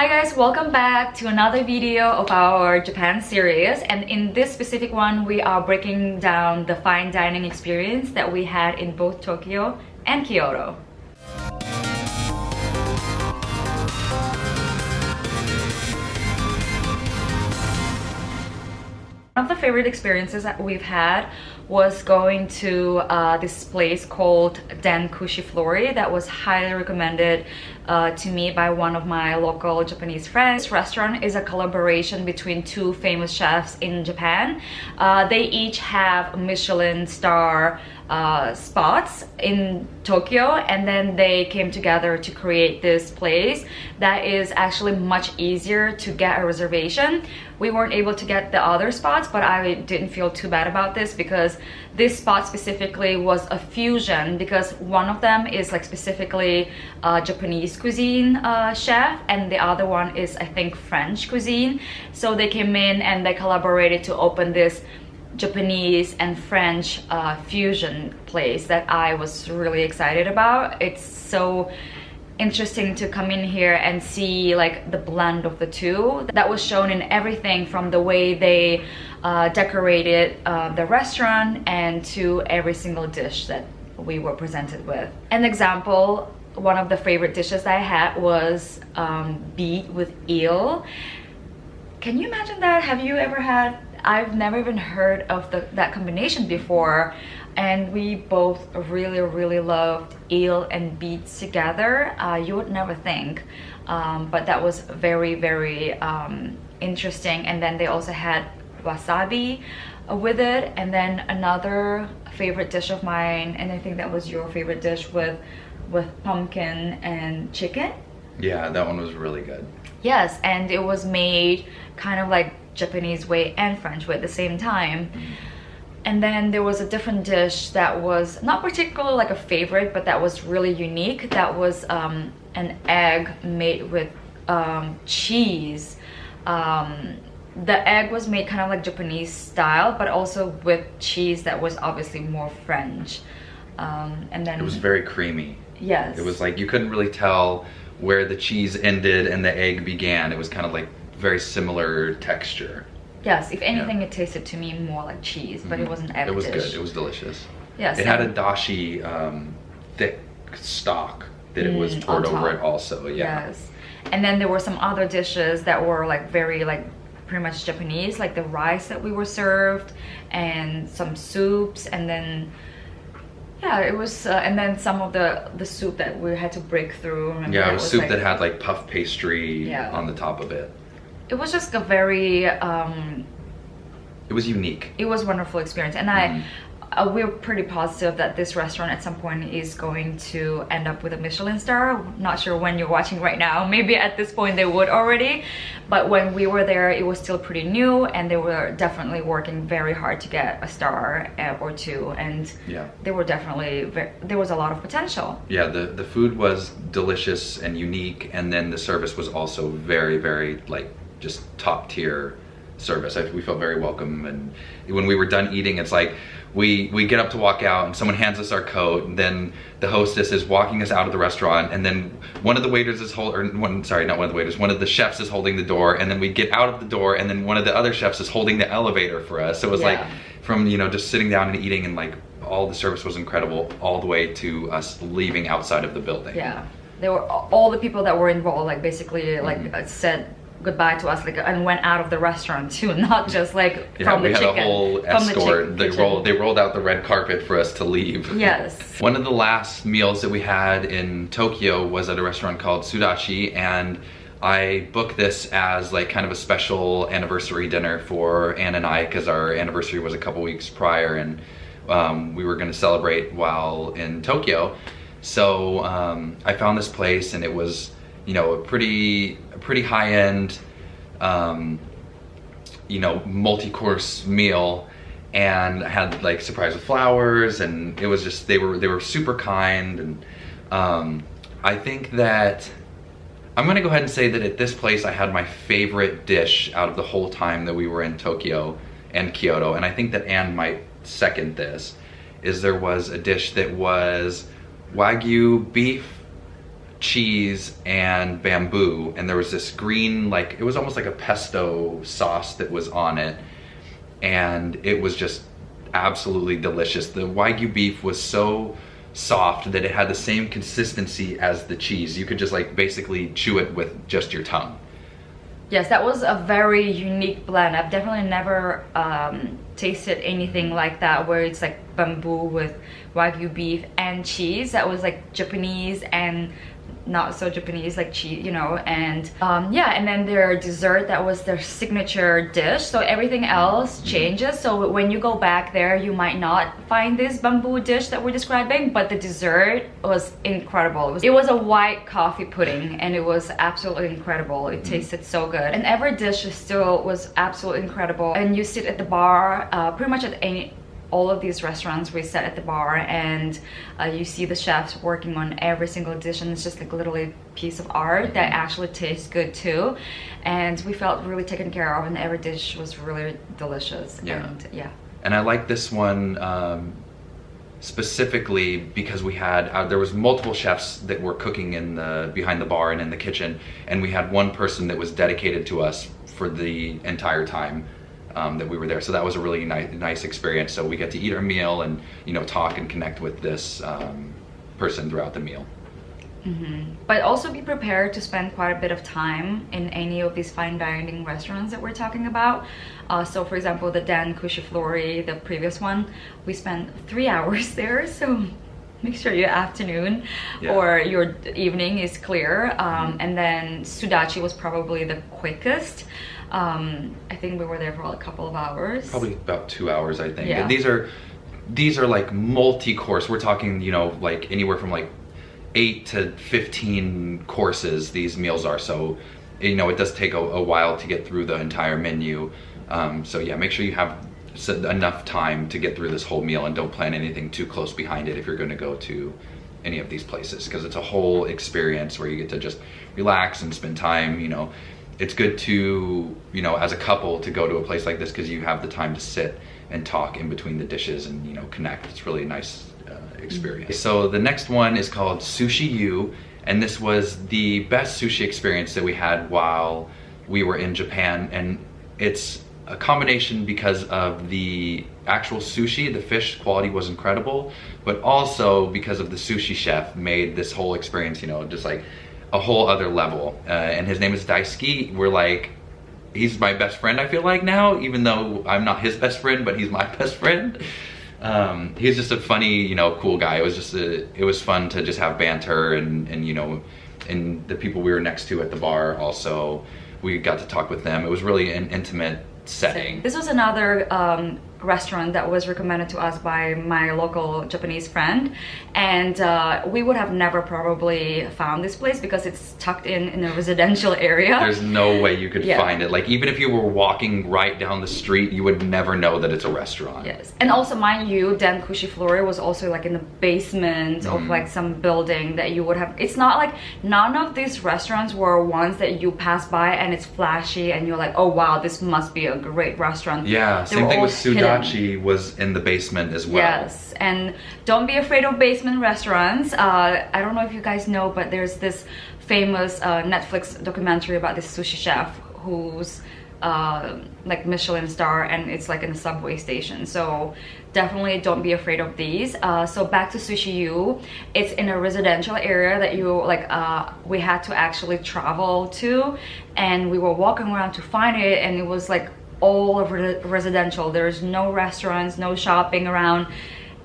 Hi guys, welcome back to another video of our Japan series, and in this specific one we are breaking down the fine dining experience that we had in both Tokyo and Kyoto. One of the favorite experiences that we've had was going to this place called Kushi Flori that was highly recommended to me by one of my local Japanese friends. This restaurant is a collaboration between two famous chefs in Japan. They each have Michelin-starred spots in Tokyo, and then they came together to create this place that is actually much easier to get a reservation. We weren't able to get the other spots, but I didn't feel too bad about this because this spot specifically was a fusion, because one of them is like specifically Japanese cuisine chef, and the other one is I think French cuisine. So they came in and they collaborated to open this Japanese and French fusion place that I was really excited about. It's so interesting to come in here and see like the blend of the two that was shown in everything from the way they decorated the restaurant and to every single dish that we were presented with. An example, one of the favorite dishes I had was beet with eel. Can you imagine that? Have you ever had? I've never even heard of that combination before, and we both really loved eel and beets together. You would never think, but that was very interesting. And then they also had wasabi with it, and then another favorite dish of mine, and I think that was your favorite dish, with pumpkin and chicken. Yeah, that one was really good. Yes, and it was made kind of like Japanese way and French way at the same time. And then there was a different dish that was not particularly like a favorite, but that was really unique. That was an egg made with cheese. The egg was made kind of like Japanese style, but also with cheese that was obviously more French. And then it was very creamy. Yes. It was like you couldn't really tell where the cheese ended and the egg began. It was kind of like very similar texture. Yes, if anything, it tasted to me more like cheese, but it was an egg dish. It was good. It was delicious. Yes. It had a dashi thick stock that it was poured over it also. Yeah. Yes. And then there were some other dishes that were like very like pretty much Japanese, like the rice that we were served and some soups, and then yeah, it was and then some of the soup that we had to break through. Remember, yeah, it was soup like, that had like puff pastry on the top of it. It was just a very it was unique. It was a wonderful experience, and we're pretty positive that this restaurant at some point is going to end up with a Michelin star. Not sure when you're watching right now, maybe at this point they would already, but when we were there it was still pretty new, and they were definitely working very hard to get a star or two, and they were definitely there was a lot of potential. Yeah, the food was delicious and unique, and then the service was also very like just top tier service. We felt very welcome, and when we were done eating, it's like we get up to walk out and someone hands us our coat, and then the hostess is walking us out of the restaurant, and then one of the waiters is one of the chefs is holding the door, and then we get out of the door, and then one of the other chefs is holding the elevator for us. So it was like from just sitting down and eating, and like all the service was incredible all the way to us leaving outside of the building. Yeah, there were all the people that were involved like basically like said goodbye to us, like, and went out of the restaurant too, not just like from the chicken. We had a whole escort. They rolled out the red carpet for us to leave. Yes. One of the last meals that we had in Tokyo was at a restaurant called Sudachi, and I booked this as like kind of a special anniversary dinner for Anne and I, because our anniversary was a couple weeks prior, and we were going to celebrate while in Tokyo. So I found this place, and it was a pretty high-end multi-course meal, and I had like surprise with flowers, and it was just they were super kind, and I think that I'm gonna go ahead and say that at this place I had my favorite dish out of the whole time that we were in Tokyo and Kyoto, and I think that Anne might second this. Is there was a dish that was Wagyu beef cheese and bamboo, and there was this green, like, it was almost like a pesto sauce that was on it, and it was just absolutely delicious. The Wagyu beef was so soft that it had the same consistency as the cheese. You could just like basically chew it with just your tongue. Yes, that was a very unique blend. I've definitely never tasted anything like that, where it's like bamboo with Wagyu beef and cheese. That was like Japanese and not so Japanese, like cheese, you know. And yeah, and then their dessert, that was their signature dish. So everything else changes. So when you go back there, you might not find this bamboo dish that we're describing, but the dessert was incredible. It was a white coffee pudding, and it was absolutely incredible. It tasted so good, and every dish still was absolutely incredible. And you sit at the bar, pretty much at all of these restaurants, we sat at the bar, and you see the chefs working on every single dish, and it's just like literally a piece of art that actually tastes good too. And we felt really taken care of, and every dish was really delicious. Yeah. And yeah. And I like this one specifically because we had there was multiple chefs that were cooking in the behind the bar and in the kitchen, and we had one person that was dedicated to us for the entire time that we were there. So that was a really nice experience. So we get to eat our meal and, you know, talk and connect with this person throughout the meal. But also be prepared to spend quite a bit of time in any of these fine dining restaurants that we're talking about. So for example, the Kushi Flori, the previous one, we spent 3 hours there. So make sure your afternoon or your evening is clear. And then Sudachi was probably the quickest. I think we were there for a couple of hours. Probably about 2 hours, I think. Yeah. And these are like multi-course. We're talking, you know, like anywhere from like 8 to 15 courses these meals are. So, you know, it does take a while to get through the entire menu. So yeah, make sure you have enough time to get through this whole meal, and don't plan anything too close behind it if you're going to go to any of these places, because it's a whole experience where you get to just relax and spend time. You know, it's good to, you know, as a couple to go to a place like this, because you have the time to sit and talk in between the dishes and, you know, connect. It's really a nice experience. So the next one is called Sushi Yu, and this was the best sushi experience that we had while we were in Japan. And it's a combination because of the actual sushi. The fish quality was incredible, but also because of the sushi chef made this whole experience, you know, just like a whole other level. And his name is Daisuke. We're like, he's my best friend, I feel like now, even though I'm not his best friend, but he's my best friend. He's just a funny, you know, cool guy. It was just it was fun to just have banter, and you know, and the people we were next to at the bar also, we got to talk with them. It was really an intimate setting. This was another restaurant that was recommended to us by my local Japanese friend, and we would have never probably found this place because it's tucked in a residential area. There's no way you could find it. Like, even if you were walking right down the street, you would never know that it's a restaurant. Yes, and also mind you, Kushi Flori was also like in the basement of like some building that you would have. It's not like, none of these restaurants were ones that you pass by and it's flashy and you're like, oh wow, this must be a great restaurant. Yeah, same thing with Sudachi. Was in the basement as well. Yes, and don't be afraid of basement restaurants. I don't know if you guys know, but there's this famous Netflix documentary about this sushi chef who's like Michelin-starred, and it's like in a subway station. So definitely don't be afraid of these. So back to Sushi Yu, it's in a residential area that you like we had to actually travel to, and we were walking around to find it, and it was like all over the residential. There's no restaurants, no shopping around,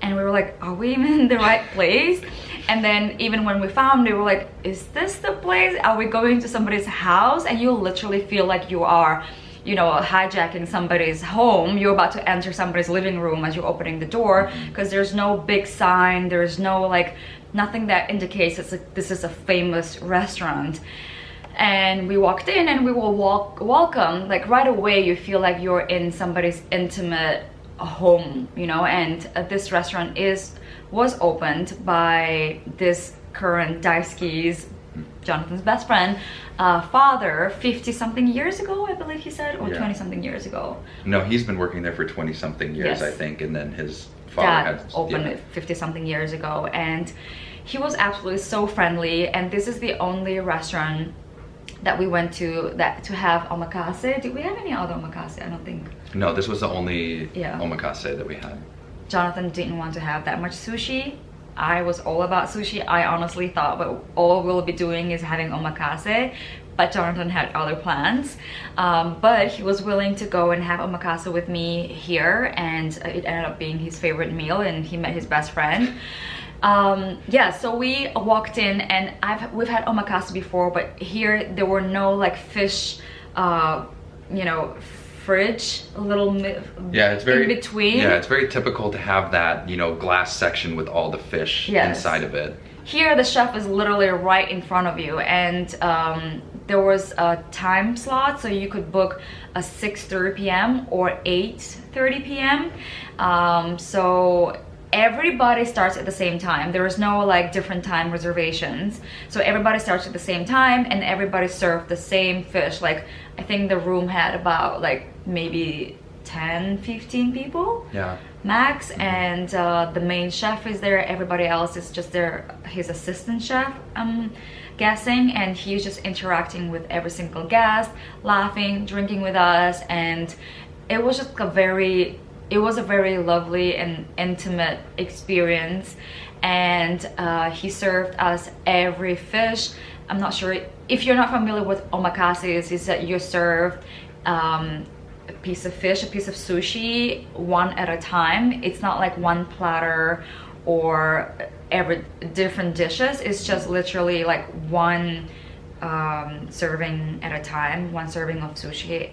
and we were like, are we even in the right place? And then even when we found it, we were like, is this the place? Are we going to somebody's house? And you literally feel like you are, you know, hijacking somebody's home. You're about to enter somebody's living room as you're opening the door, because there's no big sign, there's no like nothing that indicates it's like this is a famous restaurant. And we walked in, and we were welcome, like right away you feel like you're in somebody's intimate home, you know. And this restaurant was opened by this current Daisuke's, Jonathan's best friend, father, 50-something years ago, I believe he said, or 20-something years ago. No, he's been working there for 20-something years, I think, and then his father had opened it 50-something years ago. And he was absolutely so friendly, and this is the only restaurant that we went to have omakase. Did we have any other omakase? I don't think. No, this was the only omakase that we had. Jonathan didn't want to have that much sushi. I was all about sushi. I honestly thought, but all we'll be doing is having omakase. But Jonathan had other plans. But he was willing to go and have omakase with me here, and it ended up being his favorite meal, and he met his best friend. Yeah, so we walked in, and we've had omakase before, but here there were no like fish, you know, fridge, a little it's very in between. Yeah, it's very typical to have that, you know, glass section with all the fish inside of it. Here the chef is literally right in front of you, and there was a time slot, so you could book a 6:30 p.m. or 8:30 p.m. So everybody starts at the same time. There is no like different time reservations. So everybody starts at the same time, and everybody served the same fish. Like, I think the room had about like maybe 10-15 people max, and the main chef is there. Everybody else is just there, his assistant chef, I'm guessing, and he's just interacting with every single guest, laughing, drinking with us, and it was just a very lovely and intimate experience. And he served us every fish. I'm not sure if you're not familiar with omakase, is that you're served a piece of fish, a piece of sushi, one at a time. It's not like one platter or every different dishes. It's just literally like one serving at a time, one serving of sushi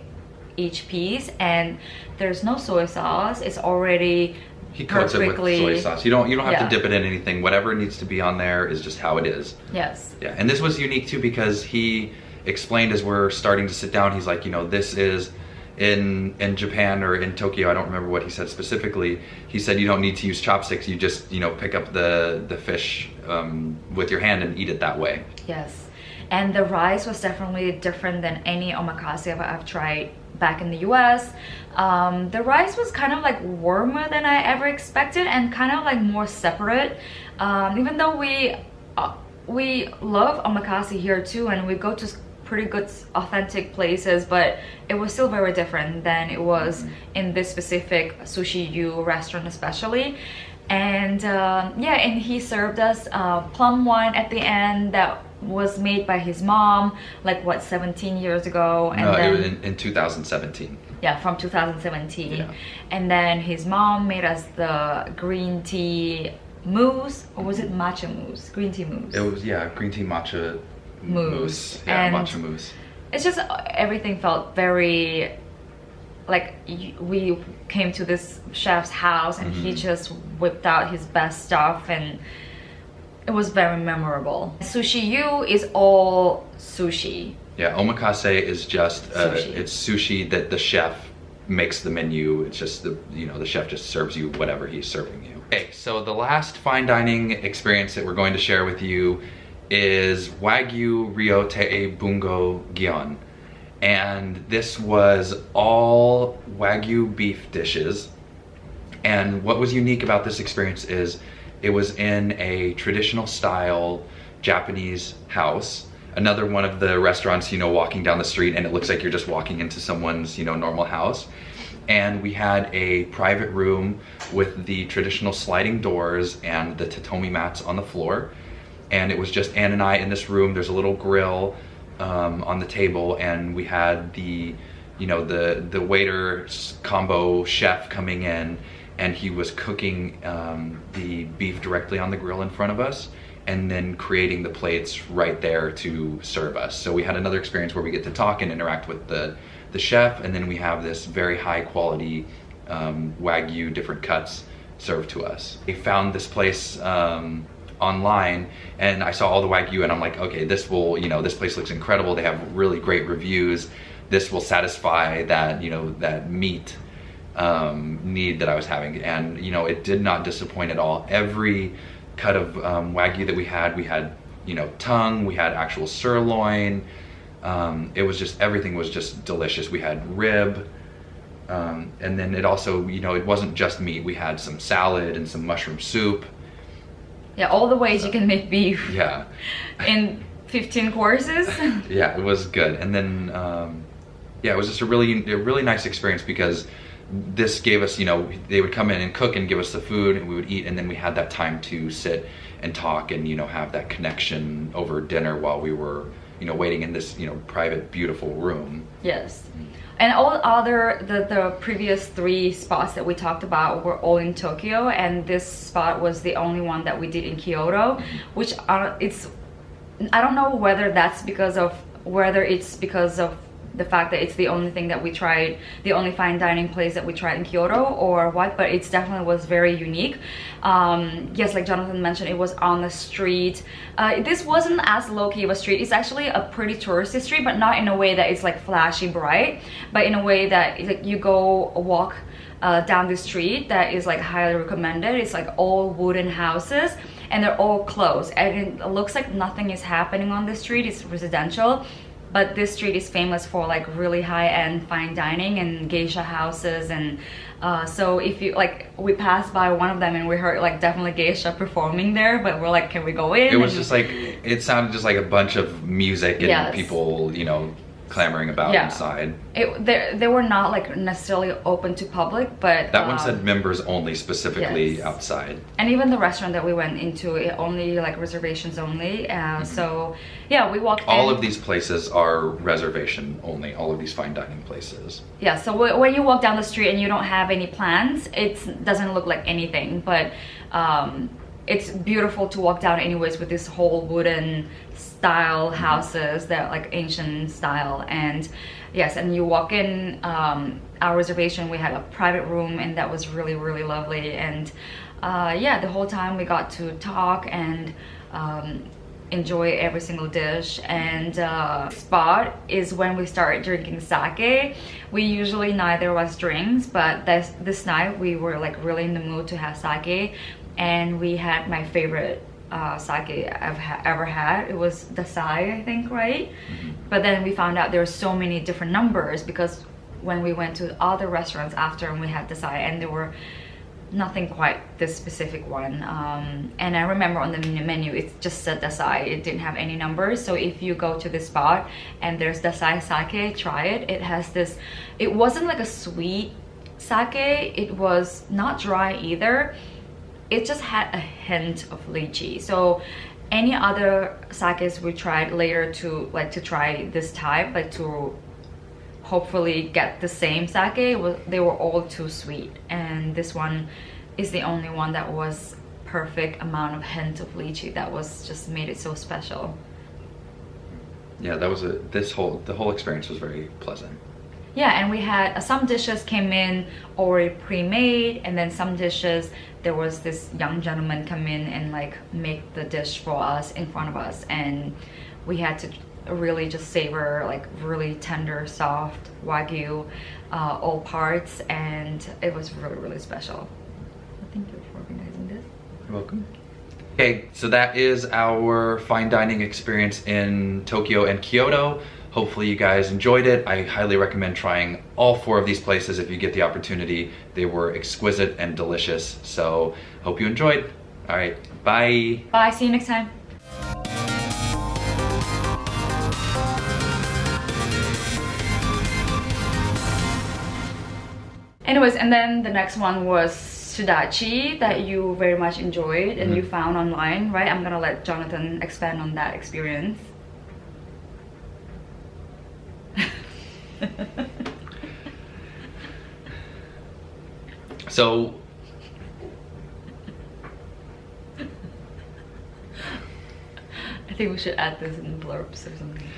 each piece, and there's no soy sauce. It's already he coats it with soy sauce. You don't have to dip it in anything. Whatever needs to be on there is just how it is. Yes. Yeah, and this was unique too because he explained as we're starting to sit down, he's like, you know, this is in Japan or in Tokyo, I don't remember what he said specifically. He said you don't need to use chopsticks. You just, you know, pick up the fish with your hand and eat it that way. Yes, and the rice was definitely different than any omakase I've tried back in the US. The rice was kind of like warmer than I ever expected, and kind of like more separate. Even though we love omakase here too, and we go to pretty good authentic places, but it was still very different than it was in this specific Sushi Yu restaurant especially. And yeah, and he served us plum wine at the end that was made by his mom, like what, 17 years ago? And then, it was in 2017. Yeah, from 2017. Yeah. And then his mom made us the green tea mousse, or was it matcha mousse? Green tea mousse. It was, yeah, green tea matcha mousse. Yeah, and matcha mousse. It's just, everything felt very, like we came to this chef's house and he just whipped out his best stuff, and it was very memorable. Sushi Yu is all sushi. Yeah, omakase is just sushi. It's sushi that the chef makes the menu. It's just the chef just serves you whatever he's serving you. Okay, so the last fine dining experience that we're going to share with you is Wagyu Ryotei Bingo Gion. And this was all Wagyu beef dishes. And what was unique about this experience is it was in a traditional style Japanese house. Another one of the restaurants, you know, walking down the street and it looks like you're just walking into someone's, you know, normal house. And we had a private room with the traditional sliding doors and the tatami mats on the floor. And it was just Anne and I in this room. There's a little grill on the table, and we had the waiter combo chef coming in, and he was cooking the beef directly on the grill in front of us, and then creating the plates right there to serve us. So we had another experience where we get to talk and interact with the chef, and then we have this very high quality Wagyu different cuts served to us. We found this place online, and I saw all the Wagyu, and I'm like, okay, this will, you know, this place looks incredible. They have really great reviews. This will satisfy that, you know, that meat need that I was having. And, you know, it did not disappoint at all. Every cut of Wagyu that we had, you know, tongue, we had actual sirloin. It was just, everything was just delicious. We had rib. And then it also, you know, it wasn't just meat. We had some salad and some mushroom soup. Yeah, all the ways you can make beef. Yeah. In 15 courses. Yeah, it was good. And then, yeah, it was just a really nice experience because this gave us, you know, they would come in and cook and give us the food and we would eat, and then we had that time to sit and talk and, you know, have that connection over dinner while we were, you know, waiting in this, you know, private, beautiful room. Yes. And all other, the previous 3 spots that we talked about were all in Tokyo, and this spot was the only one that we did in Kyoto, which I don't know whether it's because of the fact that it's the only thing that we tried, the only fine dining place that we tried in Kyoto or what, but it definitely was very unique. Yes, like Jonathan mentioned, it was on the street. This wasn't as low-key of a street. It's actually a pretty touristy street, but not in a way that it's like flashy bright, but in a way that like you go walk down the street that is like highly recommended. It's like all wooden houses and they're all closed, and it looks like nothing is happening on the street. It's residential. But this street is famous for like really high-end fine dining and geisha houses, and so if you like, we passed by one of them and we heard like definitely geisha performing there, but we're like, can we go in? It was just like, it sounded just like a bunch of music and yes. people, you know, clamoring about inside. They were not like necessarily open to public, but that one said members only, specifically yes. outside. And even the restaurant that we went into, it only like reservations only. So yeah, we walked all in. of these places are reservation only, all of these fine dining places. Yeah, so when you walk down the street and you don't have any plans, it doesn't look like anything, but it's beautiful to walk down anyways with this whole wooden style houses that are like ancient style. And yes, and you walk in, our reservation, we had a private room, and that was really, really lovely. And yeah, the whole time we got to talk and enjoy every single dish. And spot is when we started drinking sake. We usually neither of us drinks, but this night we were like really in the mood to have sake, and we had my favorite sake I've ever had. It was Dasai, I think, right? But then we found out there were so many different numbers, because when we went to other restaurants after and we had Dasai, and there were nothing quite this specific one. And I remember on the menu it just said Dasai, it didn't have any numbers. So if you go to this spot and there's Dasai sake, try it. It has this, it wasn't like a sweet sake, it was not dry either. It just had a hint of lychee. So any other sakes we tried later to try this type, like to hopefully get the same sake, they were all too sweet, and this one is the only one that was perfect amount of hint of lychee that was just made it so special. Yeah, that was the whole experience was very pleasant. Yeah, and we had some dishes came in already pre-made, and then some dishes there was this young gentleman come in and like make the dish for us in front of us, and we had to really just savor like really tender, soft Wagyu, all parts, and it was really, really special. Thank you for organizing this. You're welcome. Okay, so that is our fine dining experience in Tokyo and Kyoto. Hopefully you guys enjoyed it. I highly recommend trying all 4 of these places if you get the opportunity. They were exquisite and delicious, so hope you enjoyed. All right, bye. Bye, see you next time. Anyways, and then the next one was Sudachi that you very much enjoyed and you found online, right? I'm gonna let Jonathan expand on that experience. So I think we should add this in blurbs or something.